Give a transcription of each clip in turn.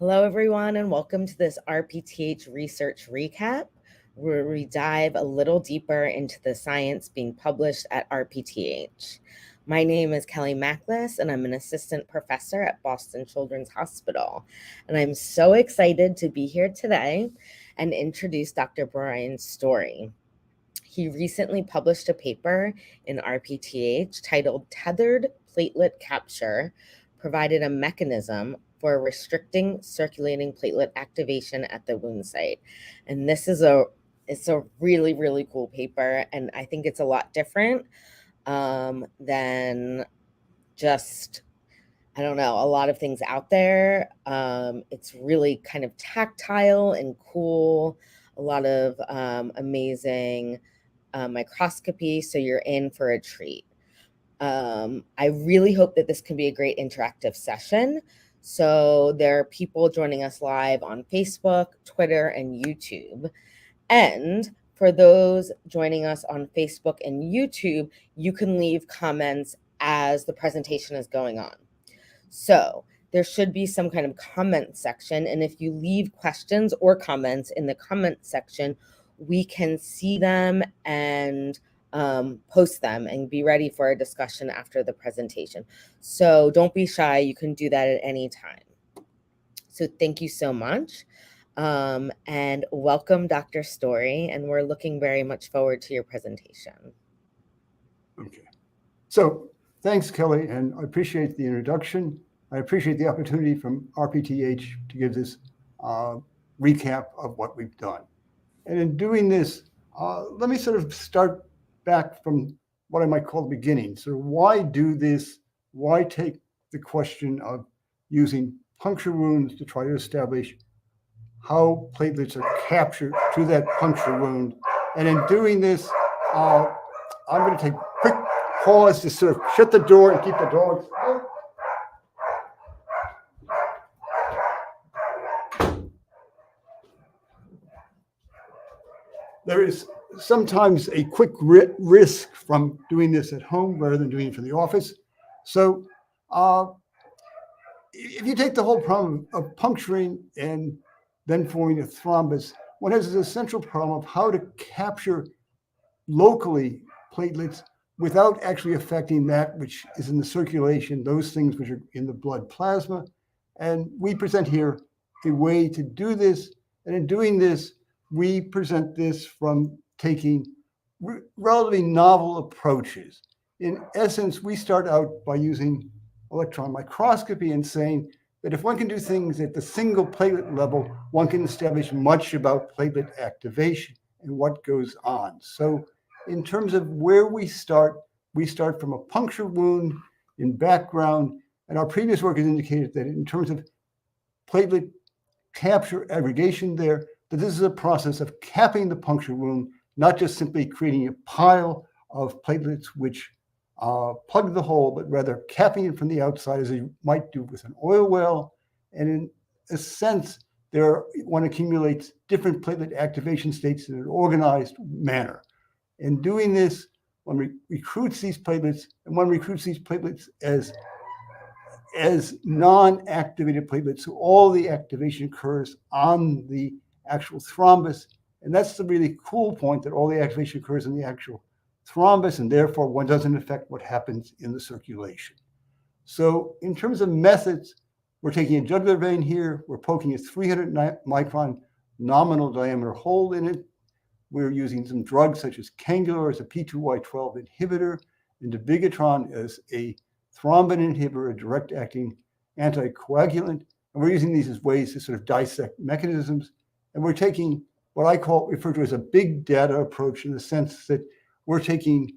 Hello, everyone, and welcome to this RPTH research recap, where we dive a little deeper into the science being published at RPTH. My name is Kelly Mackless, and I'm an assistant professor at Boston Children's Hospital. And I'm so excited to be here today and introduce Dr. Brian Story. He recently published a paper in RPTH titled Tethered Platelet Capture, provided a mechanism for restricting circulating platelet activation at the wound site. And it's a really, really cool paper. And I think it's a lot different than just, I don't know, a lot of things out there. It's really kind of tactile and cool, a lot of amazing microscopy, so you're in for a treat. I really hope that this can be a great interactive session. So there are people joining us live on Facebook, Twitter, and YouTube. And for those joining us on Facebook and YouTube, you can leave comments as the presentation is going on. So there should be some kind of comment section. And if you leave questions or comments in the comment section, we can see them and post them and be ready for a discussion after the presentation. So don't be shy. You can do that at any time. So thank you so much. And welcome, Dr. Story. And we're looking very much forward to your presentation. Okay. So thanks, Kelly, and I appreciate the introduction. I appreciate the opportunity from RPTH to give this recap of what we've done. And in doing this, let me sort of start back from what I might call the beginning. So why do this? Why take the question of using puncture wounds to try to establish how platelets are captured through that puncture wound? And in doing this, I'm going to take a quick pause to sort of shut the door and keep the dogs out. There is sometimes a quick risk from doing this at home rather than doing it for the office. So if you take the whole problem of puncturing and then forming a thrombus, one has this essential problem of how to capture locally platelets without actually affecting that which is in the circulation, those things which are in the blood plasma. And we present here a way to do this. And in doing this, we present this from taking relatively novel approaches. In essence, we start out by using electron microscopy and saying that if one can do things at the single platelet level, one can establish much about platelet activation and what goes on. So in terms of where we start from a puncture wound in background, and our previous work has indicated that in terms of platelet capture aggregation there, that this is a process of capping the puncture wound, not just simply creating a pile of platelets which plug the hole, but rather capping it from the outside as you might do with an oil well. And in a sense, one accumulates different platelet activation states in an organized manner. In doing this, one recruits these platelets, and one recruits these platelets as non-activated platelets. So all the activation occurs on the actual thrombus. And that's the really cool point, that all the activation occurs in the actual thrombus, and therefore one doesn't affect what happens in the circulation. So in terms of methods, we're taking a jugular vein here. We're poking a 300 micron nominal diameter hole in it. We're using some drugs such as Cangular as a P2Y12 inhibitor, and dabigatran as a thrombin inhibitor, a direct acting anticoagulant. And we're using these as ways to sort of dissect mechanisms. And we're taking what I refer to as a big data approach, in the sense that we're taking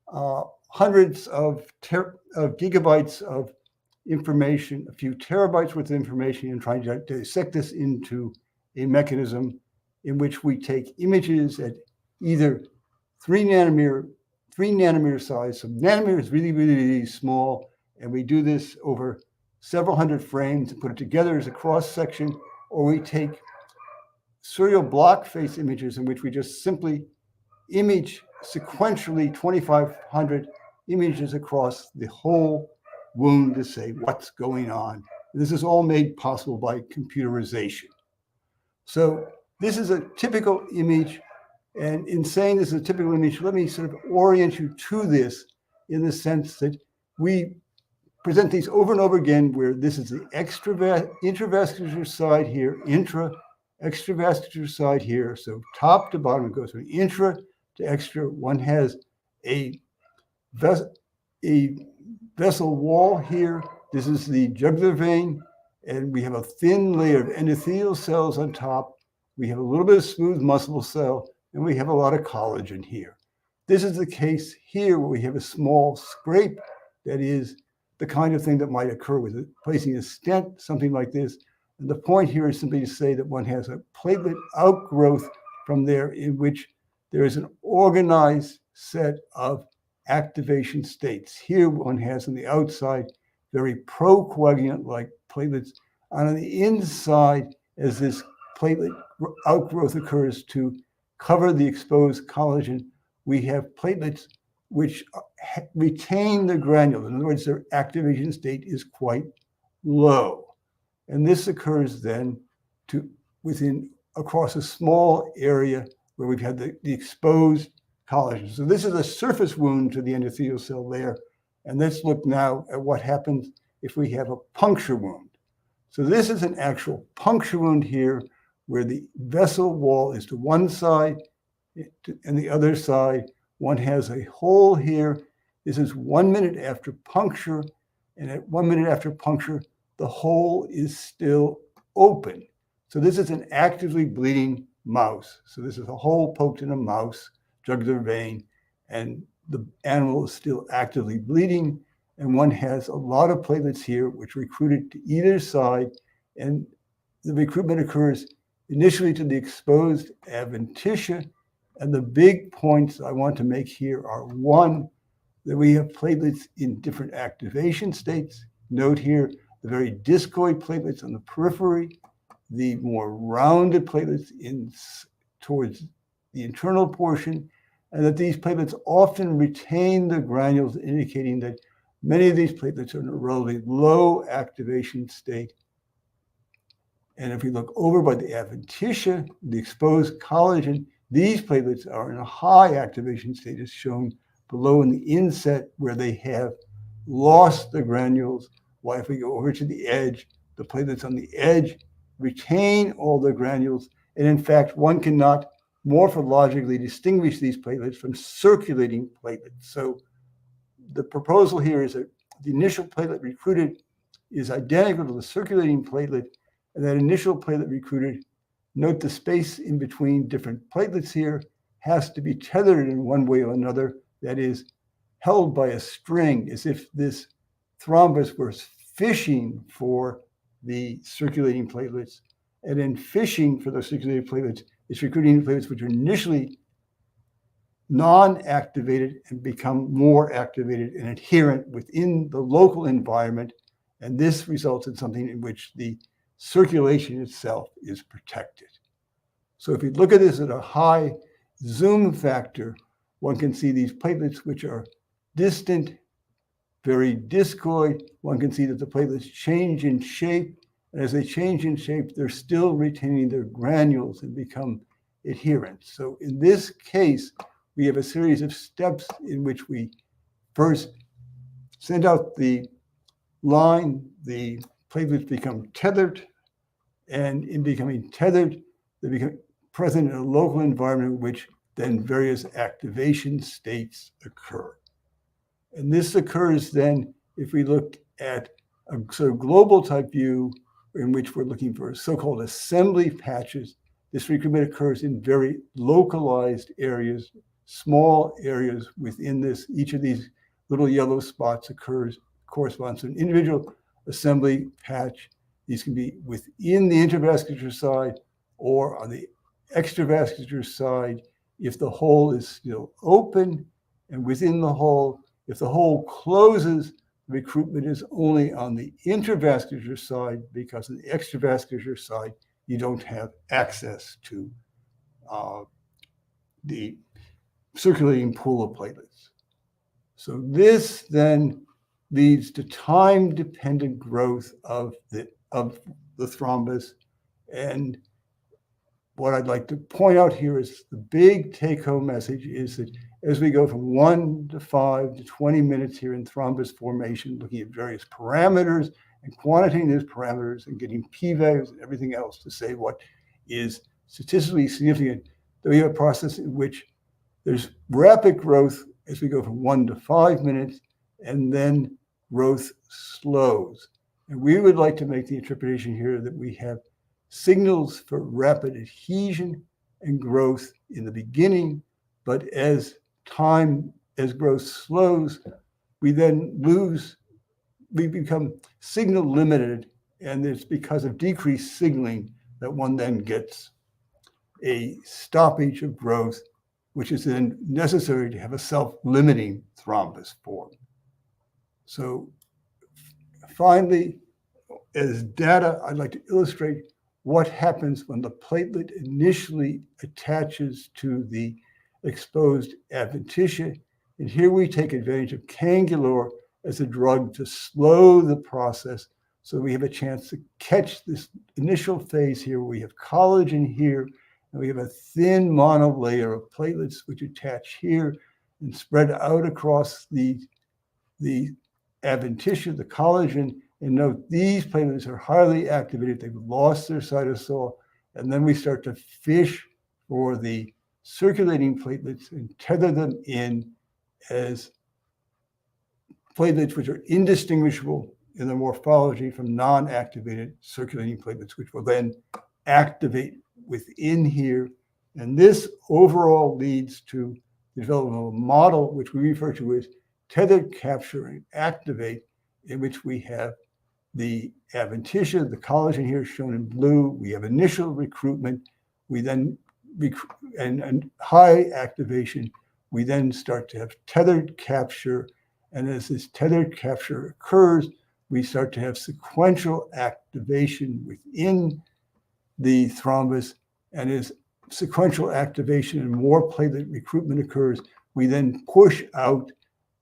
hundreds of gigabytes of information, a few terabytes worth of information, and trying to dissect this into a mechanism in which we take images at either 3 nanometer size. So nanometer is really, really, really small. And we do this over several hundred frames and put it together as a cross section, or we take serial block face images in which we just simply image sequentially 2,500 images across the whole wound to say what's going on This is all made possible by computerization. So this is a typical image. And in saying this is a typical image, let me sort of orient you to this in the sense that we present these over and over again, where this is the intravascular side here, extravascular side here. So top to bottom, it goes from intra to extra. One has a vessel wall here. This is the jugular vein, and we have a thin layer of endothelial cells on top. We have a little bit of smooth muscle cell, and we have a lot of collagen here. This is the case here where we have a small scrape that is the kind of thing that might occur with placing a stent, something like this. And the point here is simply to say that one has a platelet outgrowth from there in which there is an organized set of activation states. Here one has on the outside very procoagulant-like platelets, and on the inside, as this platelet outgrowth occurs to cover the exposed collagen, we have platelets which retain the granules. In other words, their activation state is quite low. And this occurs then across a small area where we've had the exposed collagen. So this is a surface wound to the endothelial cell layer. And let's look now at what happens if we have a puncture wound. So this is an actual puncture wound here where the vessel wall is to one side and the other side. One has a hole here. This is 1 minute after puncture. And at 1 minute after puncture, the hole is still open. So this is an actively bleeding mouse. So this is a hole poked in a mouse, jugular vein, and the animal is still actively bleeding. And one has a lot of platelets here, which recruited to either side. And the recruitment occurs initially to the exposed adventitia. And the big points I want to make here are, one, that we have platelets in different activation states. Note here the very discoid platelets on the periphery, the more rounded platelets towards the internal portion, and that these platelets often retain the granules, indicating that many of these platelets are in a relatively low activation state. And if we look over by the adventitia, the exposed collagen, these platelets are in a high activation state, as shown below in the inset, where they have lost the granules. While if we go over to the edge, the platelets on the edge retain all the granules. And in fact, one cannot morphologically distinguish these platelets from circulating platelets. So the proposal here is that the initial platelet recruited is identical to the circulating platelet, and that initial platelet recruited, note the space in between different platelets here, has to be tethered in one way or another, that is, held by a string, as if this thrombus were fishing for the circulating platelets. And in fishing for those circulating platelets, it's recruiting platelets which are initially non-activated and become more activated and adherent within the local environment. And this results in something in which the circulation itself is protected. So if we look at this at a high zoom factor, one can see these platelets which are distant, very discoid. One can see that the platelets change in shape. And as they change in shape, they're still retaining their granules and become adherent. So in this case, we have a series of steps in which we first send out the line, the platelets become tethered, and in becoming tethered, they become present in a local environment in which then various activation states occur. And this occurs then if we look at a sort of global type view in which we're looking for so-called assembly patches. This recruitment occurs in very localized areas, small areas within this. Each of these little yellow spots corresponds to an individual assembly patch. These can be within the intravascular side or on the extravascular side if the hole is still open, and within the hole, if the hole closes, recruitment is only on the intravascular side, because on the extravascular side, you don't have access to the circulating pool of platelets. So this then leads to time-dependent growth of the thrombus. And what I'd like to point out here is the big take-home message is that as we go from 1 to 5 to 20 minutes here in thrombus formation, looking at various parameters and quantitating those parameters and getting p-values and everything else to say what is statistically significant, that we have a process in which there's rapid growth as we go from 1 to 5 minutes, and then growth slows. And we would like to make the interpretation here that we have signals for rapid adhesion and growth in the beginning, but as growth slows, we become signal limited, and it's because of decreased signaling that one then gets a stoppage of growth, which is then necessary to have a self-limiting thrombus form. So finally, as data, I'd like to illustrate what happens when the platelet initially attaches to the exposed adventitia. And here we take advantage of Cangalor as a drug to slow the process so we have a chance to catch this initial phase here. We have collagen here, and we have a thin monolayer of platelets which attach here and spread out across the adventitia, the collagen. And note, these platelets are highly activated. They've lost their cytosol. And then we start to fish for the circulating platelets and tether them in as platelets which are indistinguishable in the morphology from non-activated circulating platelets, which will then activate within here. And this overall leads to the development of a model which we refer to as tethered capture and activate, in which we have the adventitia, the collagen here shown in blue. We have initial recruitment. We then and high activation. We then start to have tethered capture. And as this tethered capture occurs, we start to have sequential activation within the thrombus. And as sequential activation and more platelet recruitment occurs, we then push out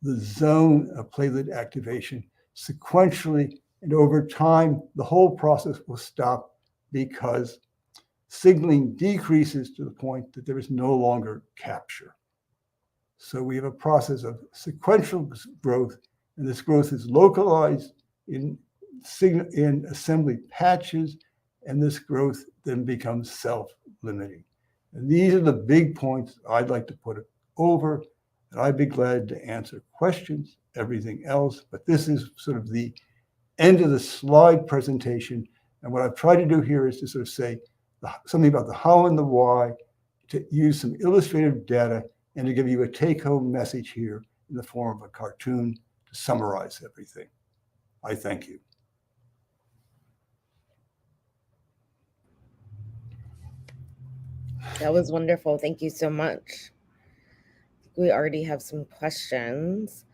the zone of platelet activation sequentially. And over time, the whole process will stop because signaling decreases to the point that there is no longer capture. So we have a process of sequential growth, and this growth is localized in assembly patches, and this growth then becomes self-limiting. And these are the big points I'd like to put over, and I'd be glad to answer questions, everything else, but this is sort of the end of the slide presentation. And what I've tried to do here is to sort of say something about the how and the why, to use some illustrative data, and to give you a take-home message here in the form of a cartoon to summarize everything. I thank you. That was wonderful. Thank you so much. We already have some questions.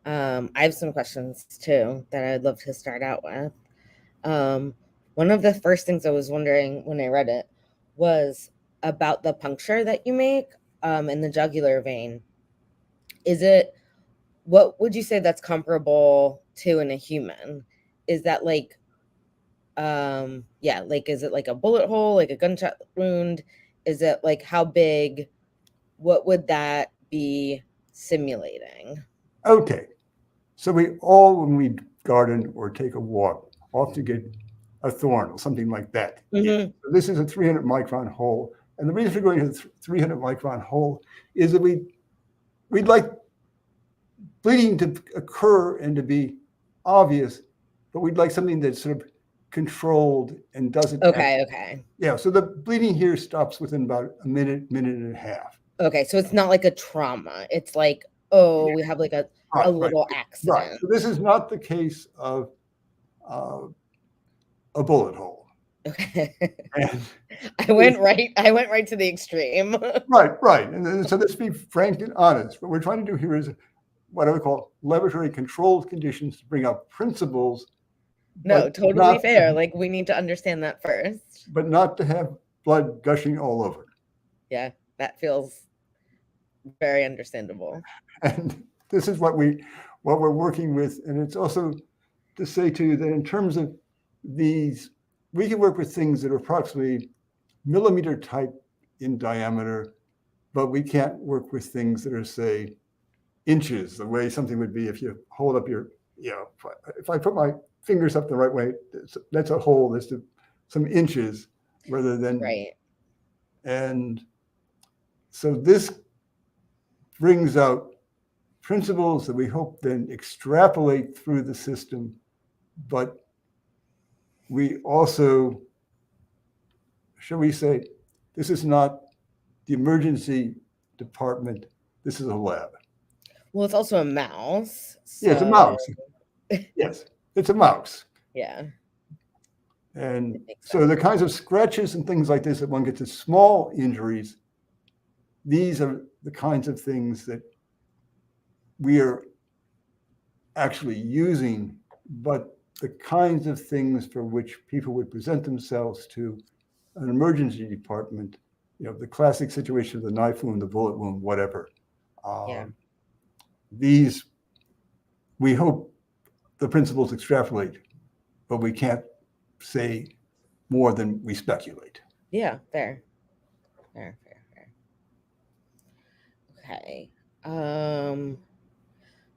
I have some questions too that I'd love to start out with. One of the first things I was wondering when I read it was about the puncture that you make in the jugular vein. What would you say that's comparable to in a human? Is that like, is it like a bullet hole, like a gunshot wound? Is it like how big? What would that be simulating? Okay. So we all, when we garden or take a walk, often get a thorn or something like that. Mm-hmm. So this is a 300 micron hole. And the reason for going to the 300 micron hole is that we'd like bleeding to occur and to be obvious, but we'd like something that's sort of controlled and doesn't. Okay. Yeah, so the bleeding here stops within about a minute and a half. Okay, so it's not like a trauma. It's like, we have like a little accident. Right. So this is not the case of a bullet hole. Okay. I went right to the extreme. Right. And so let's be frank and honest. What we're trying to do here is what I would call laboratory controlled conditions to bring out principles. No, totally fair. Like, we need to understand that first. But not to have blood gushing all over. Yeah, that feels very understandable. And this is what we what we're working with. And it's also to say to you that in terms of these, we can work with things that are approximately millimeter type in diameter, but we can't work with things that are, say, inches, the way something would be if you hold up your, if I put my fingers up the right way, that's a hole, that's some inches rather than, Right. and so this brings out principles that we hope then extrapolate through the system, but we also, shall we say, this is not the emergency department, this is a lab. Well, it's also a mouse. Yeah, it's a mouse. Yes, it's a mouse. Yeah. And so the kinds of scratches and things like this that one gets as small injuries, these are the kinds of things that we are actually using, but the kinds of things for which people would present themselves to an emergency department, the classic situation of the knife wound, the bullet wound, whatever. These, we hope the principles extrapolate, but we can't say more than we speculate. Yeah, fair. Okay.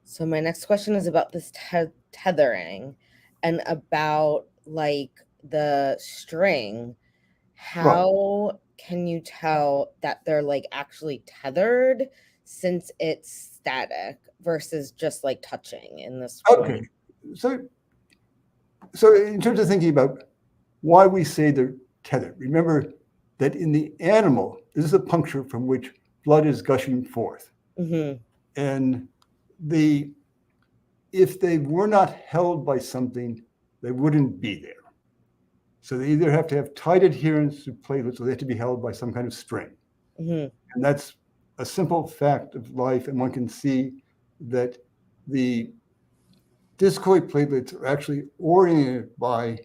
So my next question is about this tethering and about like the string. How can you tell that they're like actually tethered since it's static versus just like touching in this point? Okay. So in terms of thinking about why we say they're tethered, remember that in the animal, this is a puncture from which blood is gushing forth. Mm-hmm. And if they were not held by something, they wouldn't be there. So they either have to have tight adherence to platelets or they have to be held by some kind of string. Mm-hmm. And that's a simple fact of life. And one can see that the discoid platelets are actually oriented by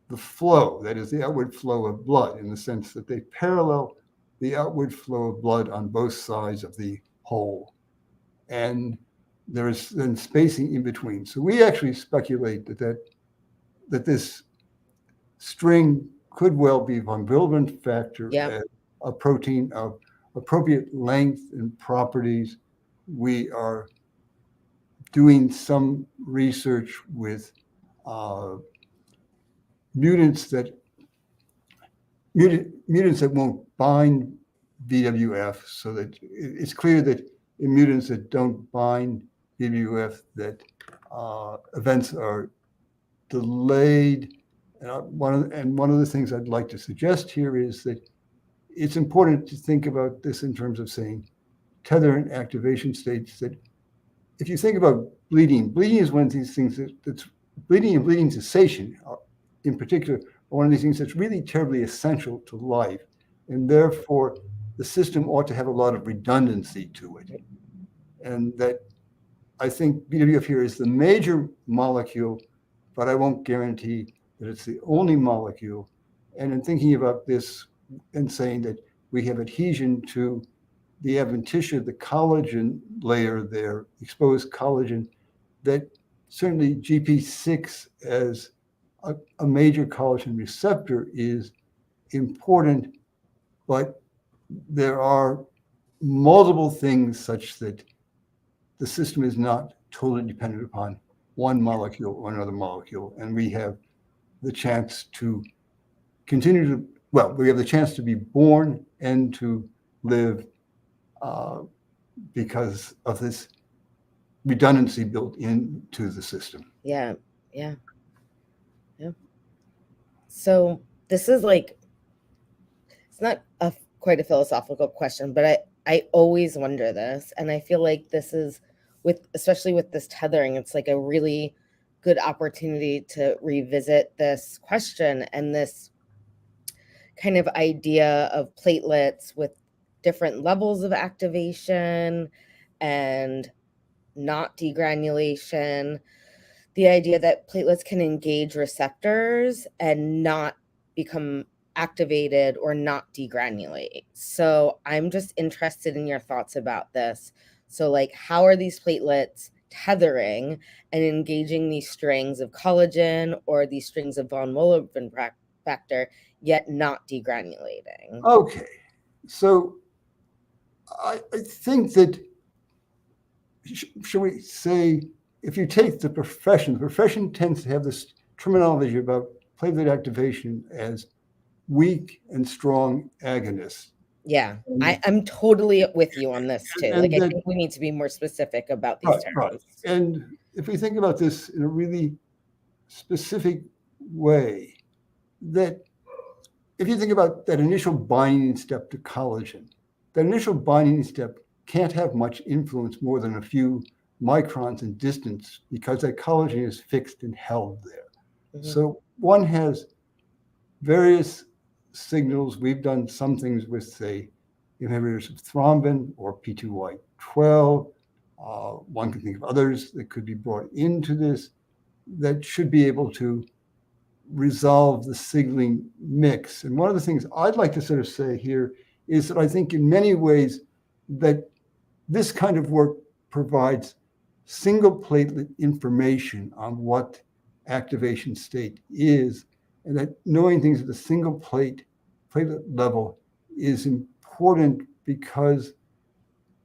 the flow, that is the outward flow of blood, in the sense that they parallel the outward flow of blood on both sides of the hole. And there is then spacing in between. So we actually speculate that this string could well be von Willebrand factor, a protein of appropriate length and properties. We are doing some research with mutants that won't bind VWF, so that it's clear that in mutants that don't bind VWF, that events are delayed. And one of the things I'd like to suggest here is that it's important to think about this in terms of saying tether and activation states. That if you think about bleeding is one of these things that's bleeding and bleeding cessation in particular are one of these things that's really terribly essential to life. And therefore, the system ought to have a lot of redundancy to it. And that I think VWF here is the major molecule, but I won't guarantee that it's the only molecule. And in thinking about this and saying that we have adhesion to the adventitia, the collagen layer there, exposed collagen, that certainly GP6 as a major collagen receptor is important, but there are multiple things such that the system is not totally dependent upon one molecule or another molecule. And we have the chance to we have the chance to be born and to live because of this redundancy built into the system. Yeah. So this is like, it's not quite a philosophical question, but I always wonder this, and I feel like this is especially with this tethering, it's like a really good opportunity to revisit this question and this kind of idea of platelets with different levels of activation and not degranulation. The idea that platelets can engage receptors and not become activated or not degranulate. So I'm just interested in your thoughts about this. So like, how are these platelets tethering and engaging these strings of collagen or these strings of von Willebrand factor, yet not degranulating. Okay, so I think that, should we say, if you take the profession tends to have this terminology about platelet activation as weak and strong agonists. Yeah, I'm totally with you on this too. Like, I that, think we need to be more specific about these terms. right. And if we think about this in a really specific way, that if you think about that initial binding step to collagen, that initial binding step can't have much influence more than a few microns in distance because that collagen is fixed and held there. So one has various signals. We've done some things with, say, inhibitors of thrombin or P2Y12. One can think of others that could be brought into this that should be able to resolve the signaling mix. And one of the things I'd like to sort of say here is that I think in many ways that this kind of work provides single platelet information on what activation state is, and that knowing things at the single platelet level is important because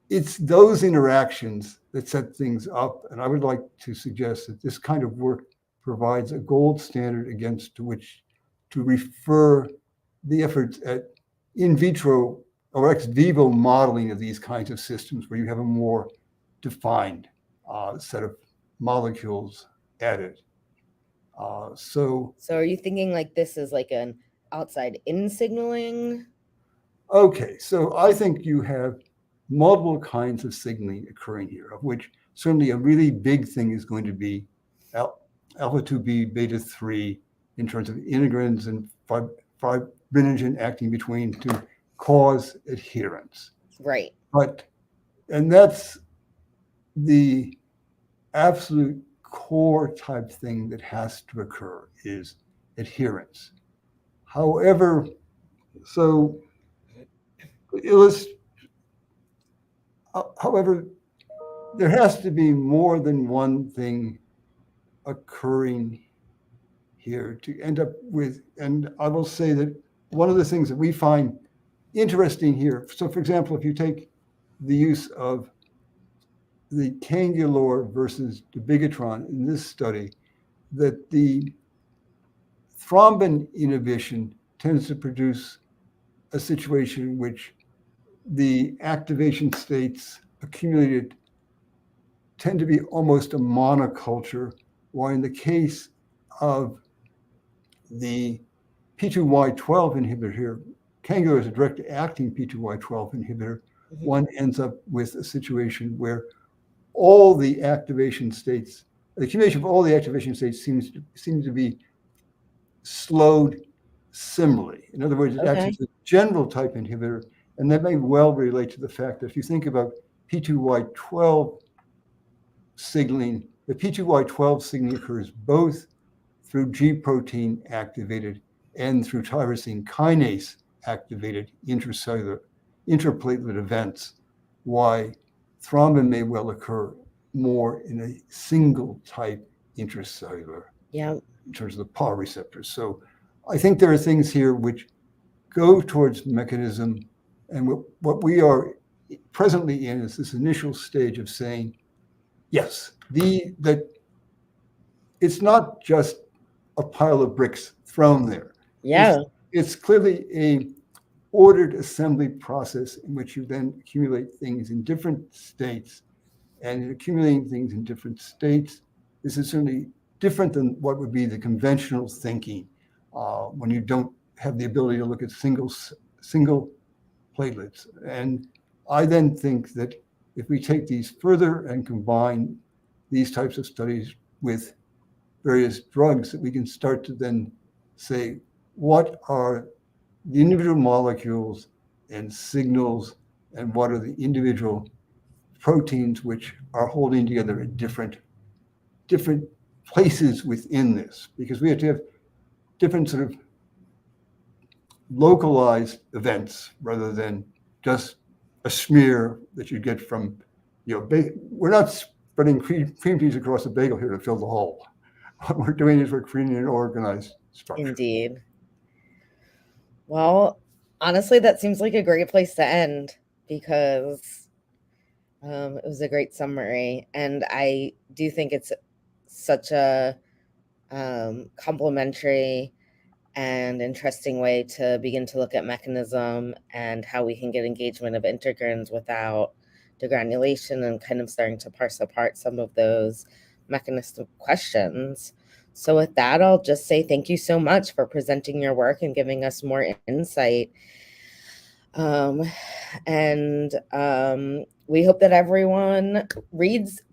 it's those interactions that set things up. And I would like to suggest that this kind of work provides a gold standard against which to refer the efforts at in vitro or ex vivo modeling of these kinds of systems where you have a more defined set of molecules added. So are you thinking like this is like an outside in signaling? Okay, so I think you have multiple kinds of signaling occurring here, of which certainly a really big thing is going to be alpha-2b, beta-3 in terms of integrins and fibrinogen acting between to cause adherence. Right. And that's the absolute core type thing that has to occur is adherence. However, however, there has to be more than one thing occurring here to end up with, and I will say that one of the things that we find interesting here, so for example, if you take the use of the Cangalor versus dabigatran in this study, that the thrombin inhibition tends to produce a situation in which the activation states accumulated tend to be almost a monoculture, while in the case of the P2Y12 inhibitor here, Cangalor is a direct acting P2Y12 inhibitor, one ends up with a situation where all the activation states, the accumulation of all the activation states seems to be slowed similarly. In other words, it acts as a general type inhibitor, and that may well relate to the fact that if you think about P2Y12 signaling, the P2Y12 signaling occurs both through G protein activated and through tyrosine kinase activated intracellular interplatelet events, why thrombin may well occur more in a single type intracellular in terms of the PAW receptors. So I think there are things here which go towards mechanism, and what we are presently in is this initial stage of saying, yes, that it's not just a pile of bricks thrown there. Yeah. It's clearly a ordered assembly process in which you then accumulate things in different states, and accumulating things in different states, this is certainly different than what would be the conventional thinking when you don't have the ability to look at single platelets. And I then think that if we take these further and combine these types of studies with various drugs, that we can start to then say, what are the individual molecules and signals, and what are the individual proteins which are holding together at different places within this, because we have to have different sort of localized events rather than just a smear that you get from, we're not spreading cream cheese across the bagel here to fill the hole. What we're doing is we're creating an organized structure. Indeed. Well, honestly, that seems like a great place to end because it was a great summary. And I do think it's such a complementary and interesting way to begin to look at mechanism and how we can get engagement of integrins without degranulation, and kind of starting to parse apart some of those mechanistic questions. So with that, I'll just say thank you so much for presenting your work and giving us more insight. We hope that everyone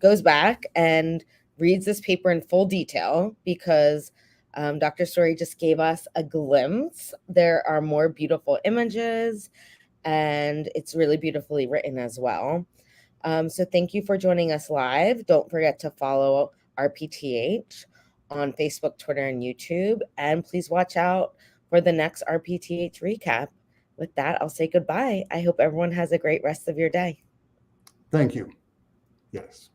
goes back and reads this paper in full detail, because Dr. Story just gave us a glimpse. There are more beautiful images, and it's really beautifully written as well. So thank you for joining us live. Don't forget to follow RPTH on Facebook, Twitter, and YouTube. And please watch out for the next RPTH recap. With that, I'll say goodbye. I hope everyone has a great rest of your day. Thank you. Yes.